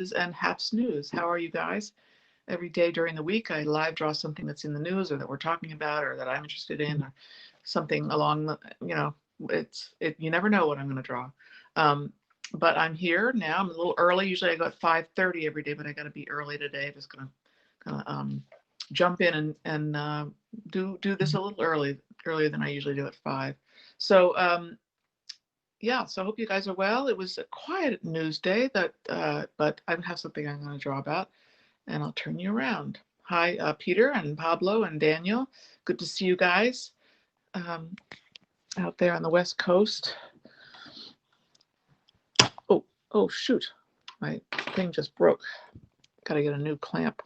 and half snooze. How are you guys? Every day during the week, I live draw something that's in the news or that we're talking about or that I'm interested in or something along the, you never know what I'm going to draw. Um, but I'm here now. I'm a little early. Usually I go at 5:30 every day, but I got to be early today. Just gonna jump in and do this a little earlier than I usually do at 5. So yeah, so I hope you guys are well. It was a quiet news day, but I have something I'm going to draw about, and I'll turn you around. Hi, Peter and Pablo and Daniel. Good to see you guys out there on the West Coast. Oh, shoot. My thing just broke. Got to get a new clamp.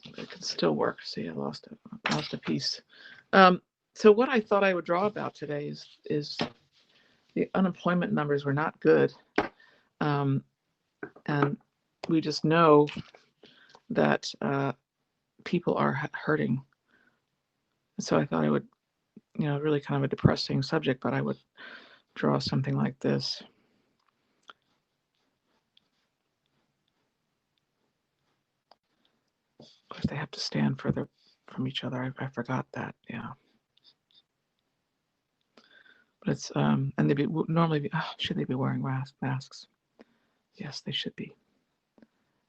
It can still work. See, I lost a piece. So what I thought I would draw about today is the unemployment numbers were not good. And we just know that people are hurting. So I thought I would, really kind of a depressing subject, but I would draw something like this. Of course, they have to stand further from each other. I forgot that. Yeah. But it's and they normally be. Oh, should they be wearing masks? Yes, they should be.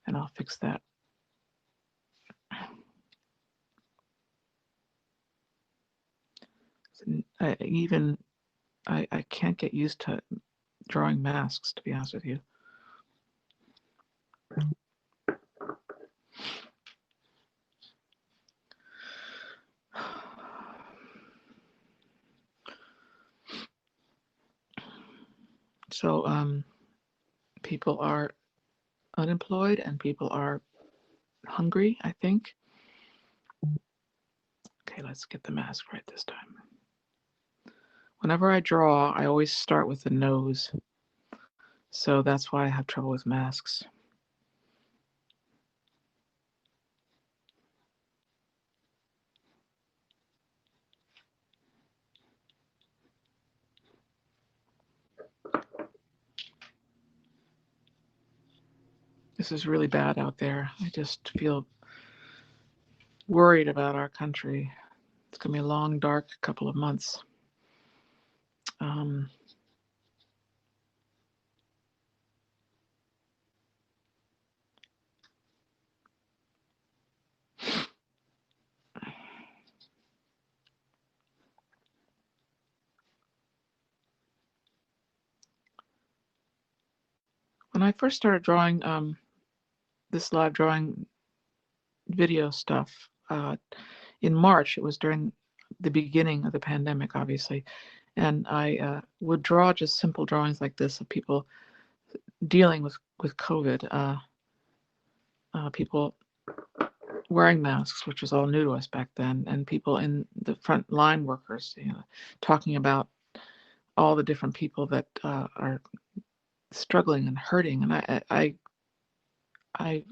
And I'll fix that. I can't get used to drawing masks, to be honest with you. So people are unemployed and people are hungry, I think. Okay, let's get the mask right this time. Whenever I draw, I always start with the nose. So that's why I have trouble with masks. This is really bad out there. I just feel worried about our country. It's going to be a long, dark couple of months. When I first started drawing this live drawing video stuff in March, it was during the beginning of the pandemic, obviously, and I would draw just simple drawings like this of people dealing with COVID, people wearing masks, which was all new to us back then, and people in the front line workers, talking about all the different people that are struggling and hurting. And I,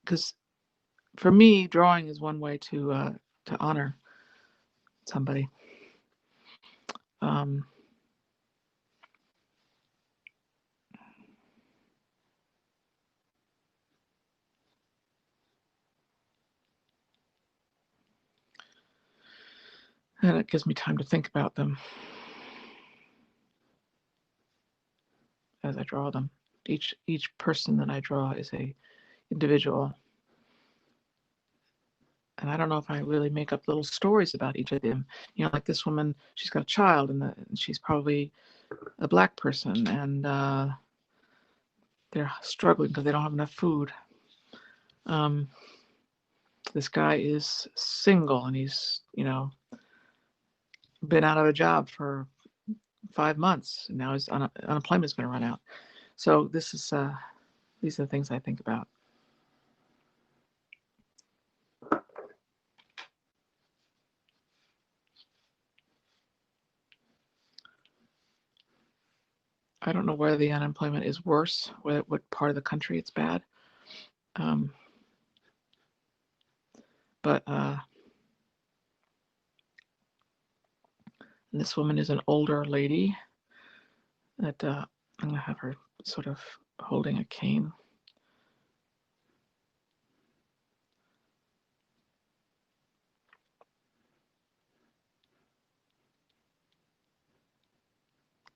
because for me, drawing is one way to honor somebody. And it gives me time to think about them as I draw them. Each person that I draw is a individual. And I don't know if I really make up little stories about each of them. Like this woman, she's got a child, and she's probably a Black person, and they're struggling because they don't have enough food. This guy is single, and he's, been out of a job for 5 months, and now his unemployment's going to run out. So these are the things I think about. I don't know where the unemployment is worse, what part of the country it's bad. But this woman is an older lady that I'm going to have her sort of holding a cane.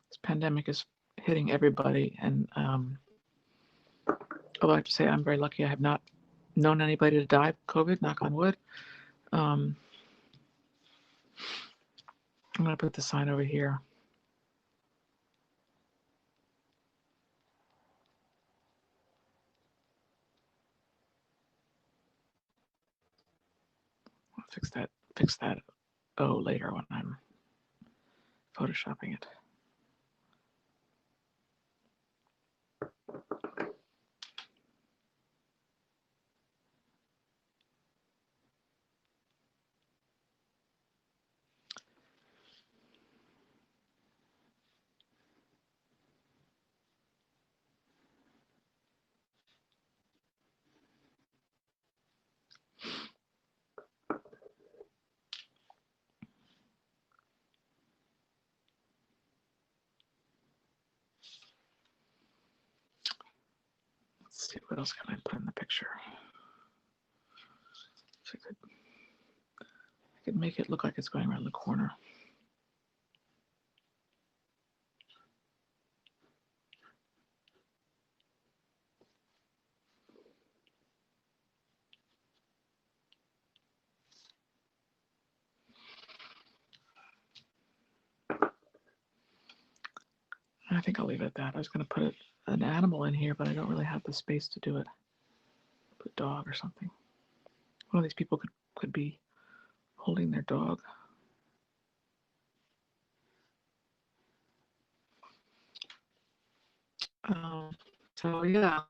This pandemic is hitting everybody, and although I have to say I'm very lucky, I have not known anybody to die of COVID, knock on wood. I'm going to put the sign over here. I'll fix that O later when I'm photoshopping it. Let's see, what else can I put in the picture? I could make it look like it's going around the corner. I think I'll leave it at that. I was going to put an animal in here, but I don't really have the space to do it. Put dog or something. One of these people could be holding their dog. So yeah,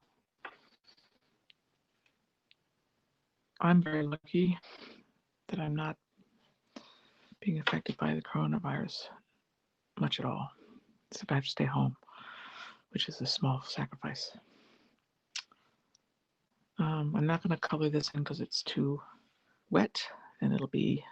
I'm very lucky that I'm not being affected by the coronavirus much at all. Except I have to stay home, which is a small sacrifice. I'm not going to color this in because it's too wet, and it'll bleed.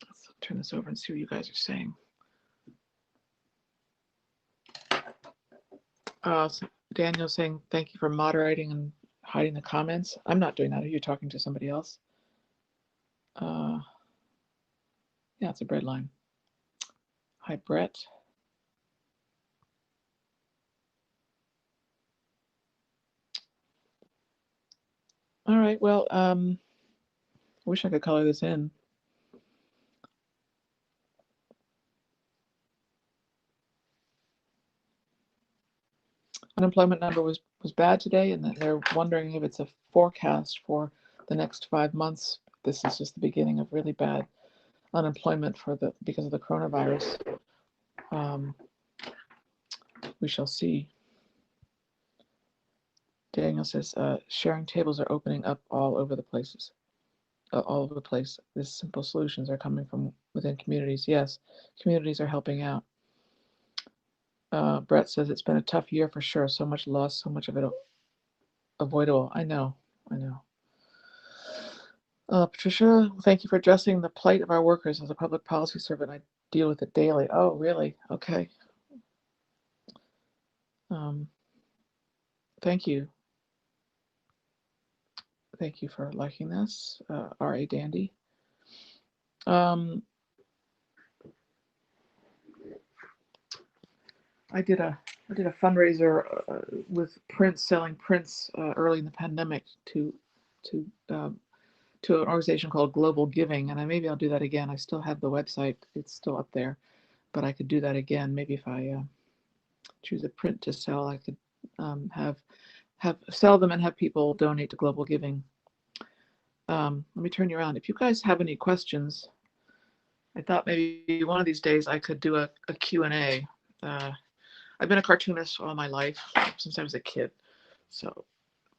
Let's turn this over and see what you guys are saying. So Daniel's saying, thank you for moderating and hiding the comments. I'm not doing that. Are you talking to somebody else? Yeah, it's a bread line. Hi, Brett. All right, well, I wish I could color this in. Unemployment number was bad today, and they're wondering if it's a forecast for the next 5 months. This is just the beginning of really bad unemployment because of the coronavirus. We shall see. Daniel says sharing tables are opening up all over the places. All over the place. These simple solutions are coming from within communities. Yes, communities are helping out. Brett says it's been a tough year for sure. So much loss, so much of it avoidable. I know. Patricia, thank you for addressing the plight of our workers. As a public policy servant, I deal with it daily. Oh, really? Okay. Thank you. Thank you for liking this, R.A. Dandy. I did a fundraiser with prints, selling prints early in the pandemic to an organization called Global Giving, and maybe I'll do that again. I still have the website; it's still up there, but I could do that again. Maybe if I choose a print to sell, I could sell them and have people donate to Global Giving. Let me turn you around. If you guys have any questions, I thought maybe one of these days I could do a Q&A. I've been a cartoonist all my life, since I was a kid. So,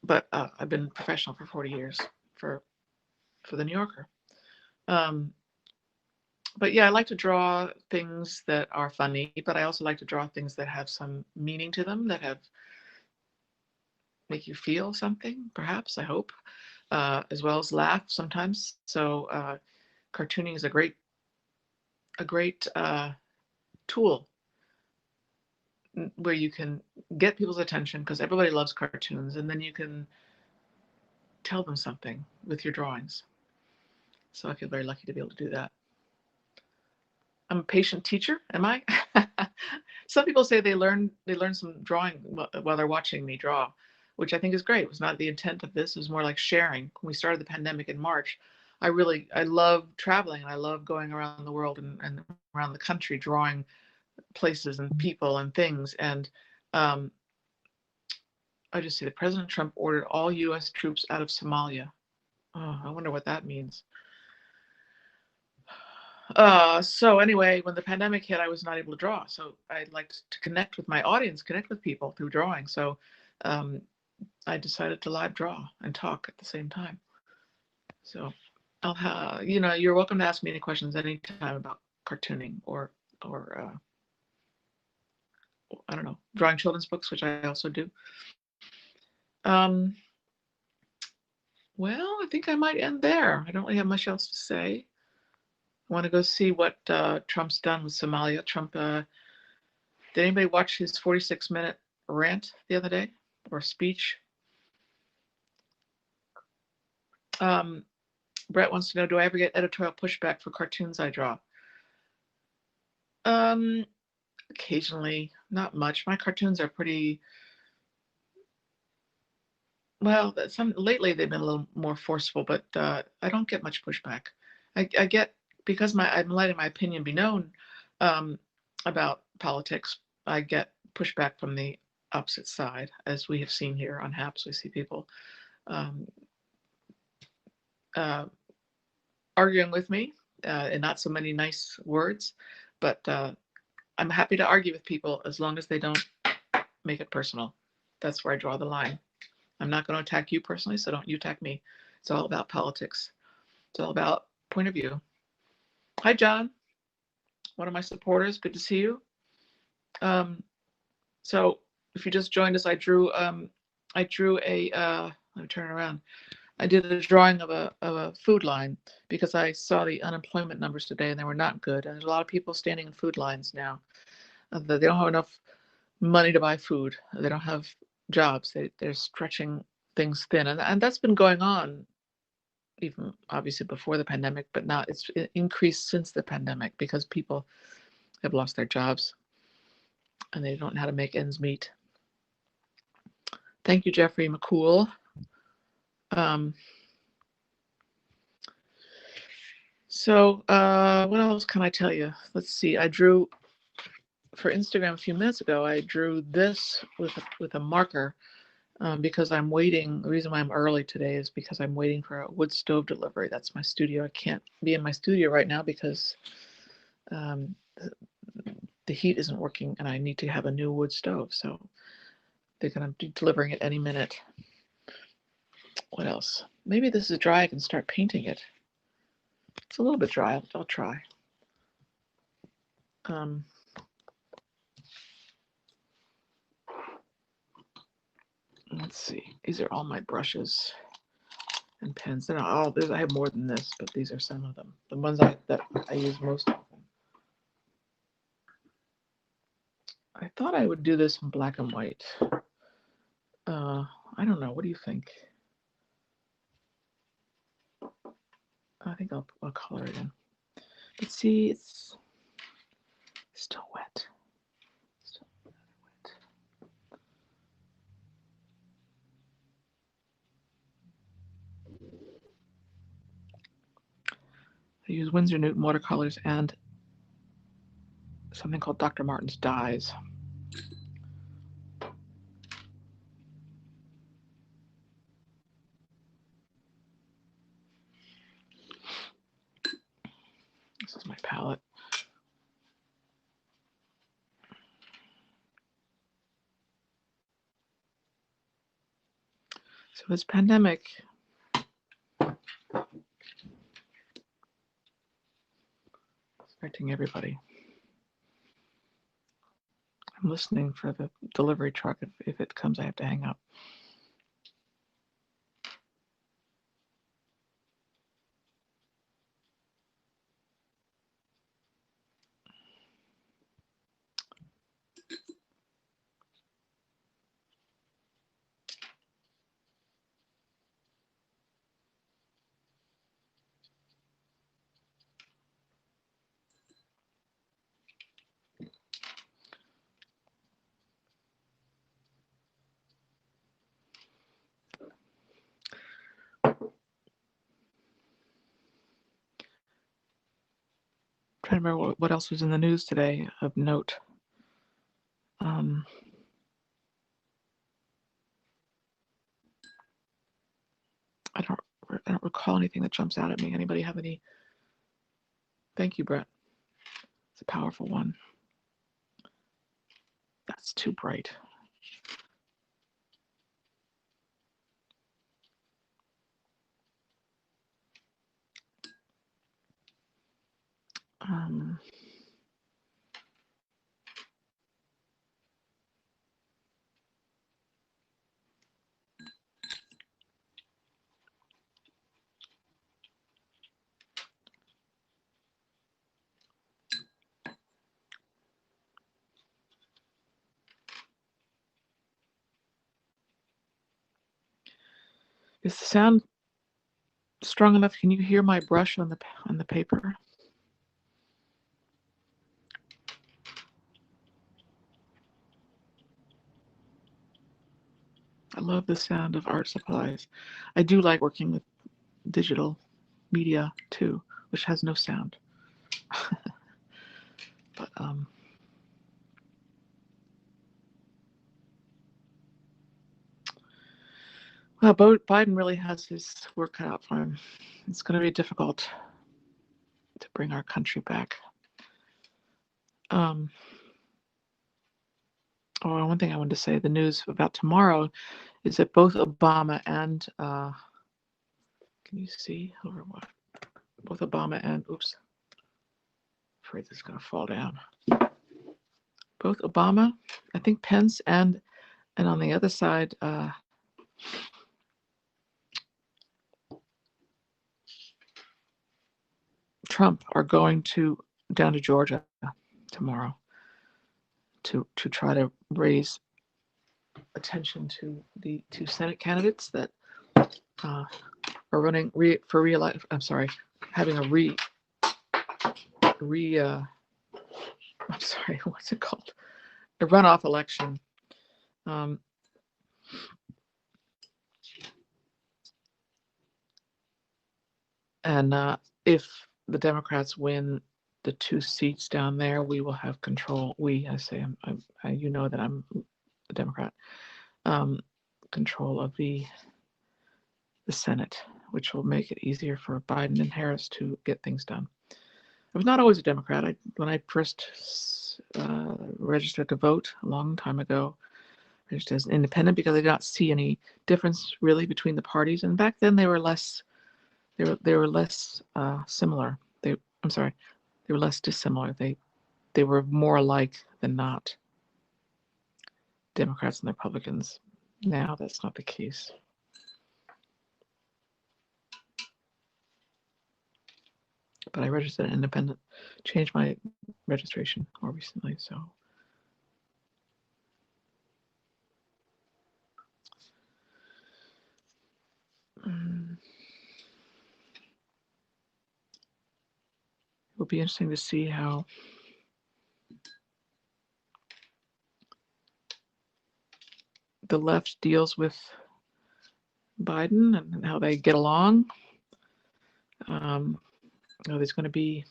but I've been professional for 40 years for the New Yorker. But yeah, I like to draw things that are funny, but I also like to draw things that have some meaning to them, that have make you feel something, perhaps, I hope, as well as laugh sometimes. So cartooning is a great tool where you can get people's attention because everybody loves cartoons, and then you can tell them something with your drawings. So I feel very lucky to be able to do that. I'm a patient teacher, am I? Some people say they learn some drawing while they're watching me draw, which I think is great. It was not the intent of this. It was more like sharing. When we started the pandemic in March, I love traveling, and I love going around the world and around the country drawing places and people and things. And um, I just see that President Trump ordered all U.S. troops out of Somalia. Oh, I wonder what that means. So anyway, when the pandemic hit, I was not able to draw. So I liked to connect with my audience, connect with people through drawing. So um, I decided to live draw and talk at the same time. So you're welcome to ask me any questions anytime about cartooning or I don't know, drawing children's books, which I also do. Um, well, I think I might end there. I don't really have much else to say. I want to go see what Trump's done with Somalia. Trump, did anybody watch his 46-minute rant the other day or speech? Brett wants to know, do I ever get editorial pushback for cartoons I draw? Occasionally, not much. My cartoons are pretty, well, lately they've been a little more forceful, but I don't get much pushback. I get, because I'm letting my opinion be known about politics, I get pushback from the opposite side, as we have seen here on HAPS. We see people arguing with me in not so many nice words, but I'm happy to argue with people as long as they don't make it personal. That's where I draw the line. I'm not going to attack you personally, so don't you attack me. It's all about politics. It's all about point of view. Hi, John, one of my supporters. Good to see you. So if you just joined us, I drew a, let me turn it around. I did a drawing of a food line because I saw the unemployment numbers today and they were not good. And there's a lot of people standing in food lines now. They don't have enough money to buy food. They don't have jobs. They're stretching things thin. And that's been going on even obviously before the pandemic, but now it's increased since the pandemic because people have lost their jobs and they don't know how to make ends meet. Thank you, Jeffrey McCool. So what else can I tell you? Let's see. I drew for Instagram a few minutes ago. I drew this with a marker because I'm waiting. The reason why I'm early today is because I'm waiting for a wood stove delivery. That's my studio. I can't be in my studio right now because the heat isn't working and I need to have a new wood stove. So they're going to be delivering it any minute. What else? Maybe this is dry. I can start painting it. It's a little bit dry. I'll try. Let's see. These are all my brushes and pens. I have more than this, but these are some of them. The ones that I use most often. I thought I would do this in black and white. I don't know. What do you think? I think I'll color it in. But see, it's still wet. Still wet. I use Winsor Newton watercolors and something called Dr. Martin's dyes. This is my palette. So this pandemic is affecting everybody. I'm listening for the delivery truck. If it comes, I have to hang up. trying to remember what else was in the news today of note. Um, I don't recall anything that jumps out at me. Anybody have any? Thank you, Brett. It's a powerful one. That's too bright. Is the sound strong enough? Can you hear my brush on the paper? I love the sound of art supplies. I do like working with digital media too, which has no sound. But well, Biden really has his work cut out for him. It's going to be difficult to bring our country back. Oh, one thing I wanted to say, the news about tomorrow is that both Obama and, can you see over what? Both Obama and, oops, afraid this is going to fall down. Both Obama, I think Pence, and on the other side, Trump are going down to Georgia tomorrow to try to raise attention to the two Senate candidates that are running for re-election. I'm sorry, having a I'm sorry, what's it called? A runoff election. And if the Democrats win the two seats down there, we will have control. I say, you know that I'm a Democrat. Control of the Senate, which will make it easier for Biden and Harris to get things done. I was not always a Democrat. When I first registered to vote a long time ago, I registered as an independent because I did not see any difference really between the parties. And back then they were less. They were less similar. They were less dissimilar. They were more alike than not. Democrats and Republicans. Now that's not the case. But I registered an independent, changed my registration more recently, so. It will be interesting to see how the left deals with Biden and how they get along. There's going to be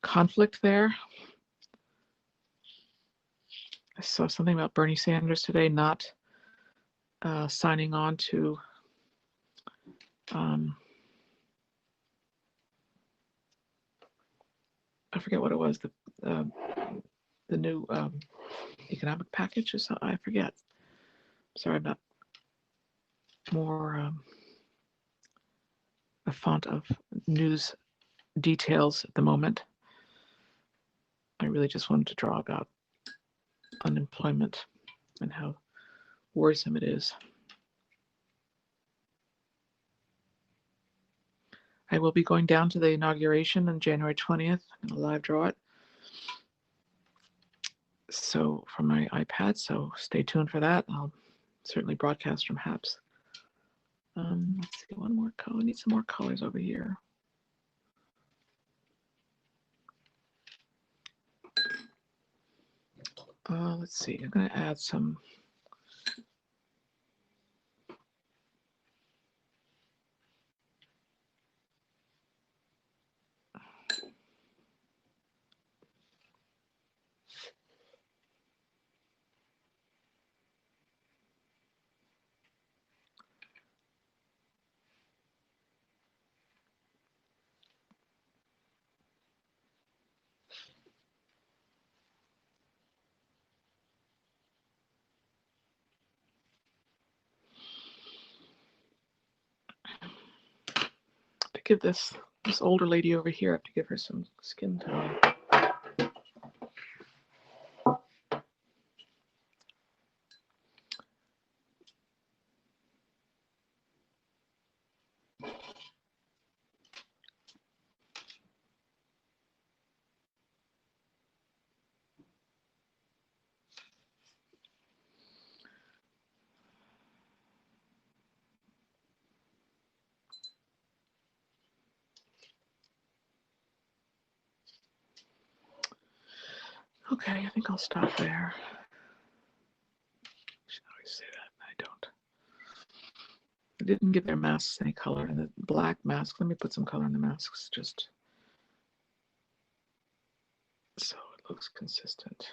conflict there. I saw something about Bernie Sanders today not signing on to I forget what it was, the new economic package or something. I forget. Sorry, I'm not more a font of news details at the moment. I really just wanted to draw about unemployment and how worrisome it is. I will be going down to the inauguration on January 20th. I'm going to live draw it. So from my iPad, so stay tuned for that. I'll certainly broadcast from HAPS. Let's see, one more color. I need some more colors over here. Let's see, I'm going to add some. give this older lady over here, I have to give her some skin tone. Okay, I think I'll stop there. I should always say that. I don't. I didn't give their masks any color. And the black mask, let me put some color in the masks just so it looks consistent.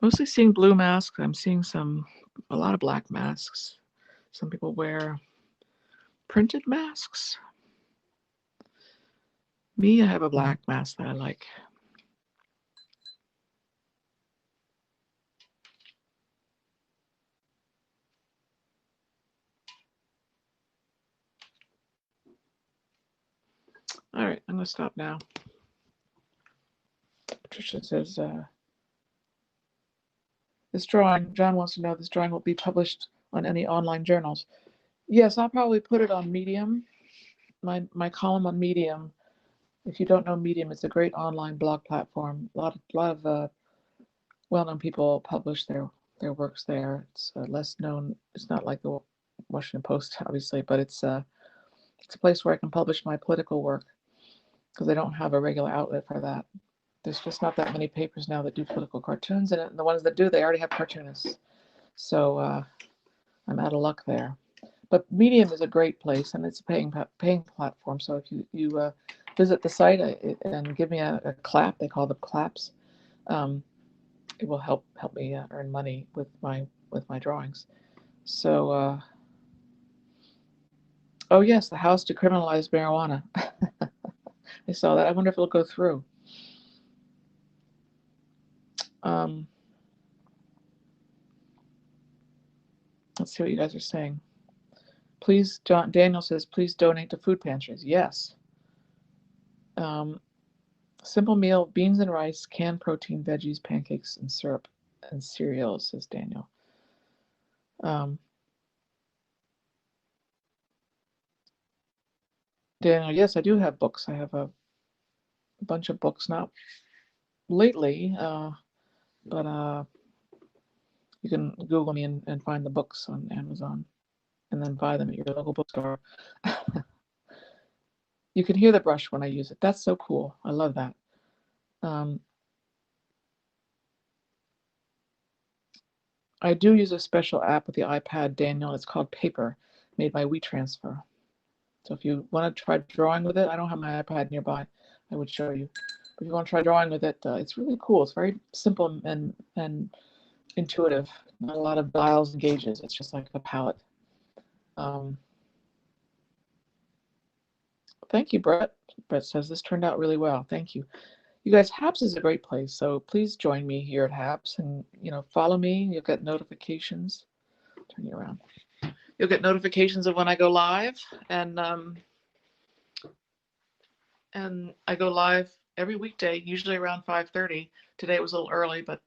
Mostly seeing blue masks. I'm seeing a lot of black masks. Some people wear printed masks. Me, I have a black mask that I like. All right, I'm going to stop now. Patricia says, this drawing, John wants to know, this drawing will be published on any online journals. Yes, I'll probably put it on Medium, my column on Medium. If you don't know Medium, it's a great online blog platform. A lot of well-known people publish their works there. It's less known. It's not like the Washington Post, obviously, but it's a place where I can publish my political work because I don't have a regular outlet for that. There's just not that many papers now that do political cartoons, and the ones that do, they already have cartoonists. So I'm out of luck there. But Medium is a great place, and it's a paying platform. So if you visit the site and give me a clap, they call them claps, it will help me earn money with my drawings. So oh yes, the House decriminalized marijuana. I saw that. I wonder if it'll go through. Let's see what you guys are saying. Please, Daniel says, please donate to food pantries. Yes. Simple meal, beans and rice, canned protein, veggies, pancakes, and syrup, and cereals, says Daniel. Daniel, yes, I do have books. I have a bunch of books, not lately, but you can Google me and find the books on Amazon and then buy them at your local bookstore. You can hear the brush when I use it. That's so cool. I love that. I do use a special app with the iPad, Daniel. It's called Paper, made by WeTransfer. So if you want to try drawing with it, I don't have my iPad nearby. I would show you. But if you want to try drawing with it, it's really cool. It's very simple and intuitive. Not a lot of dials and gauges. It's just like a palette. Thank you, Brett. Brett says this turned out really well. Thank you. You guys, HAPS is a great place. So please join me here at HAPS and follow me. You'll get notifications. Turn you around. You'll get notifications of when I go live, and I go live every weekday, usually around 5:30. Today it was a little early, but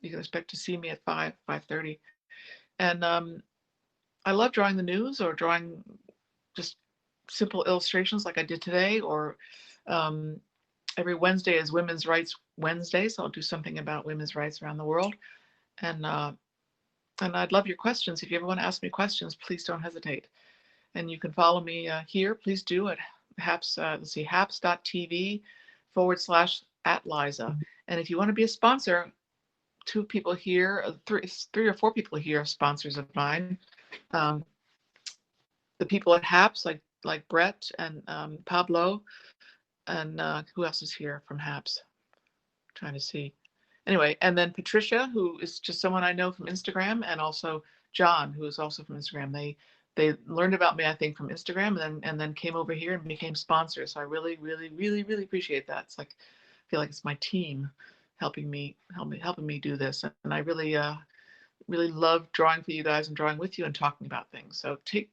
you can expect to see me at 5:30. And I love drawing the news or drawing just simple illustrations like I did today, or every Wednesday is Women's Rights Wednesday, so I'll do something about women's rights around the world. And I'd love your questions. If you ever want to ask me questions, please don't hesitate. And you can follow me here. Please do at HAPS, let's see, haps.tv/@Liza. And if you want to be a sponsor, 2 people here, 3 or 4 people here are sponsors of mine. The people at HAPS, like Brett and Pablo, and who else is here from HAPS? I'm trying to see. Anyway, and then Patricia, who is just someone I know from Instagram, and also John, who is also from Instagram. They learned about me, I think, from Instagram, and then came over here and became sponsors. So I really, really, really, really appreciate that. It's like, I feel like it's my team helping me do this, and I really really love drawing for you guys and drawing with you and talking about things. So take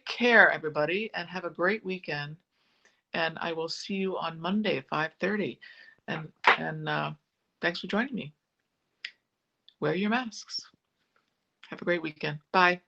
care, everybody, and have a great weekend. And I will see you on Monday at 5:30. And thanks for joining me. Wear your masks. Have a great weekend. Bye.